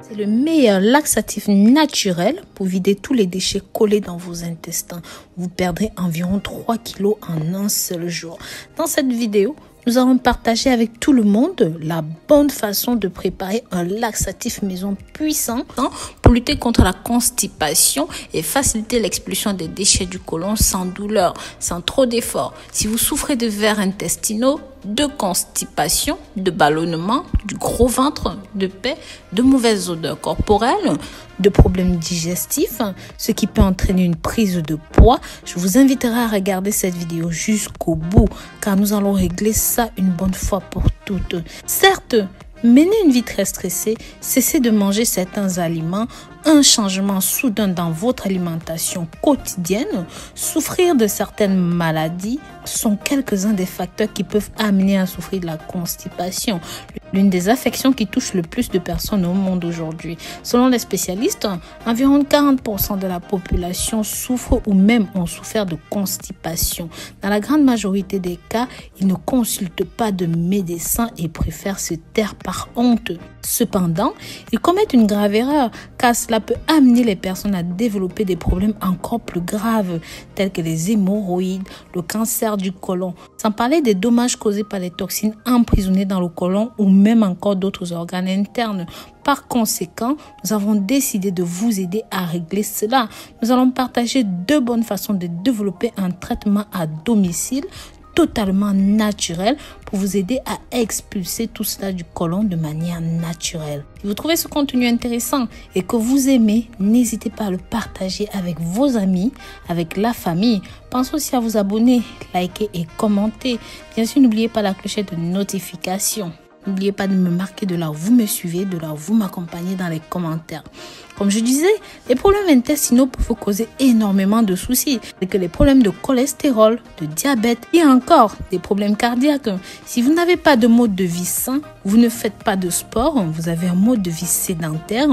C'est le meilleur laxatif naturel pour vider tous les déchets collés dans vos intestins. Vous perdrez environ 3 kilos en un seul jour. Dans cette vidéo, nous allons partager avec tout le monde la bonne façon de préparer un laxatif maison puissant pour lutter contre la constipation et faciliter l'expulsion des déchets du côlon sans douleur, sans trop d'efforts. Si vous souffrez de vers intestinaux, de constipation, de ballonnement, du gros ventre, de paix, de mauvaises odeurs corporelles, de problèmes digestifs, ce qui peut entraîner une prise de poids, je vous inviterai à regarder cette vidéo jusqu'au bout car nous allons régler ça une bonne fois pour toutes. Certes, menez une vie très stressée, cessez de manger certains aliments, un changement soudain dans votre alimentation quotidienne, souffrir de certaines maladies sont quelques-uns des facteurs qui peuvent amener à souffrir de la constipation, l'une des affections qui touche le plus de personnes au monde aujourd'hui. Selon les spécialistes, environ 40% de la population souffre ou même ont souffert de constipation. Dans la grande majorité des cas, ils ne consultent pas de médecin et préfèrent se taire par honte. Cependant, ils commettent une grave erreur car cela peut amener les personnes à développer des problèmes encore plus graves tels que les hémorroïdes, le cancer du côlon, sans parler des dommages causés par les toxines emprisonnées dans le côlon ou même encore d'autres organes internes. Par conséquent, nous avons décidé de vous aider à régler cela. Nous allons partager 2 bonnes façons de développer un traitement à domicile totalement naturel pour vous aider à expulser tout cela du côlon de manière naturelle. Si vous trouvez ce contenu intéressant et que vous aimez, n'hésitez pas à le partager avec vos amis, avec la famille. Pensez aussi à vous abonner, liker et commenter. Bien sûr, n'oubliez pas la clochette de notification. N'oubliez pas de me marquer de là où vous me suivez, de là où vous m'accompagnez dans les commentaires. Comme je disais, les problèmes intestinaux peuvent vous causer énormément de soucis, tels que les problèmes de cholestérol, de diabète et encore des problèmes cardiaques. Si vous n'avez pas de mode de vie sain, vous ne faites pas de sport, vous avez un mode de vie sédentaire,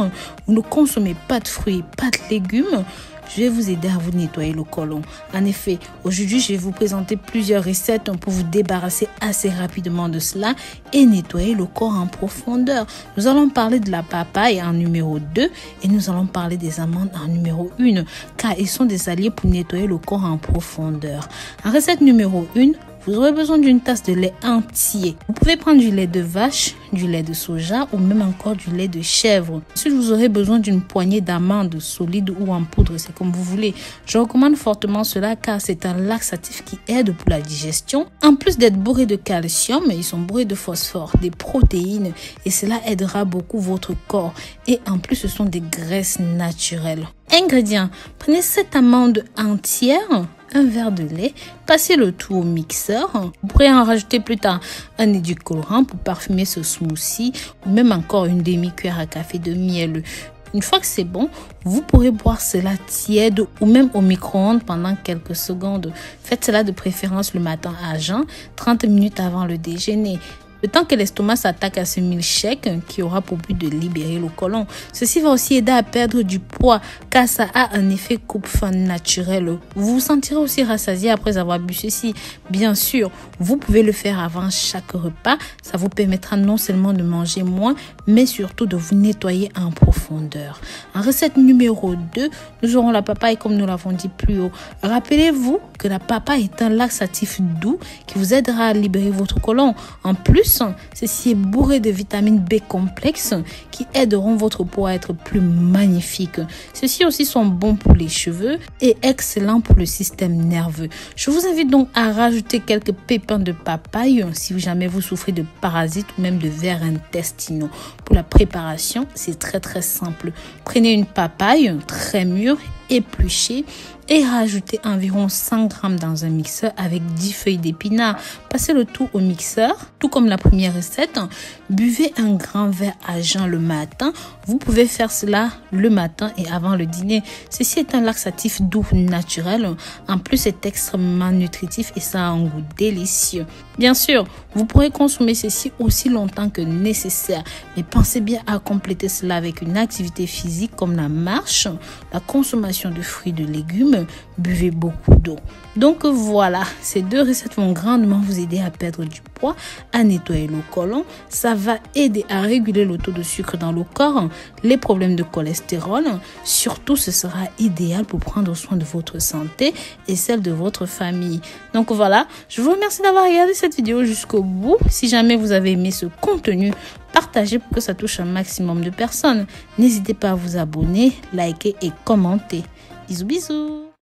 vous ne consommez pas de fruits, pas de légumes, je vais vous aider à vous nettoyer le côlon. En effet, aujourd'hui, je vais vous présenter plusieurs recettes pour vous débarrasser assez rapidement de cela et nettoyer le corps en profondeur. Nous allons parler de la papaye en numéro 2 et nous allons parler des amandes en numéro 1 car ils sont des alliés pour nettoyer le corps en profondeur. En recette numéro 1, vous aurez besoin d'une tasse de lait entier. Vous pouvez prendre du lait de vache, du lait de soja ou même encore du lait de chèvre. Ensuite, vous aurez besoin d'une poignée d'amandes solides ou en poudre, c'est comme vous voulez. Je recommande fortement cela car c'est un laxatif qui aide pour la digestion. En plus d'être bourré de calcium, ils sont bourrés de phosphore, des protéines et cela aidera beaucoup votre corps. Et en plus, ce sont des graisses naturelles. Ingrédients, prenez 7 amandes entières, un verre de lait, passez le tout au mixeur. Vous pourrez en rajouter plus tard un édulcorant pour parfumer ce smoothie ou même encore une demi-cuillère à café de miel. Une fois que c'est bon, vous pourrez boire cela tiède ou même au micro-ondes pendant quelques secondes. Faites cela de préférence le matin à jeun, 30 minutes avant le déjeuner. Le temps que l'estomac s'attaque à ce milkshake qui aura pour but de libérer le côlon. Ceci va aussi aider à perdre du poids car ça a un effet coupe-faim naturel. Vous vous sentirez aussi rassasié après avoir bu ceci. Bien sûr, vous pouvez le faire avant chaque repas. Ça vous permettra non seulement de manger moins, mais surtout de vous nettoyer en profondeur. En recette numéro 2, nous aurons la papaye comme nous l'avons dit plus haut. Rappelez-vous que la papaye est un laxatif doux qui vous aidera à libérer votre côlon. En plus, ceci est bourré de vitamines B complexes qui aideront votre peau à être plus magnifique. Ceux-ci aussi sont bons pour les cheveux et excellents pour le système nerveux. Je vous invite donc à rajouter quelques pépins de papaye si jamais vous souffrez de parasites ou même de vers intestinaux. Pour la préparation, c'est très simple. Prenez une papaye très mûre, épluchée et rajoutez environ 100 g dans un mixeur avec 10 feuilles d'épinards. Passez le tout au mixeur, tout comme la première recette. Buvez un grand verre à jeun le matin. Vous pouvez faire cela le matin et avant le dîner. Ceci est un laxatif doux naturel. En plus, c'est extrêmement nutritif et ça a un goût délicieux. Bien sûr, vous pourrez consommer ceci aussi longtemps que nécessaire. Mais pensez bien à compléter cela avec une activité physique comme la marche, la consommation de fruits et de légumes colonne, buvez beaucoup d'eau. Donc voilà, ces 2 recettes vont grandement vous aider à perdre du poids, à nettoyer le côlon. Ça va aider à réguler le taux de sucre dans le corps, les problèmes de cholestérol. Surtout, ce sera idéal pour prendre soin de votre santé et celle de votre famille. Donc voilà, je vous remercie d'avoir regardé cette vidéo jusqu'au bout. Si jamais vous avez aimé ce contenu, partagez pour que ça touche un maximum de personnes. N'hésitez pas à vous abonner, liker et commenter. Bisous bisous.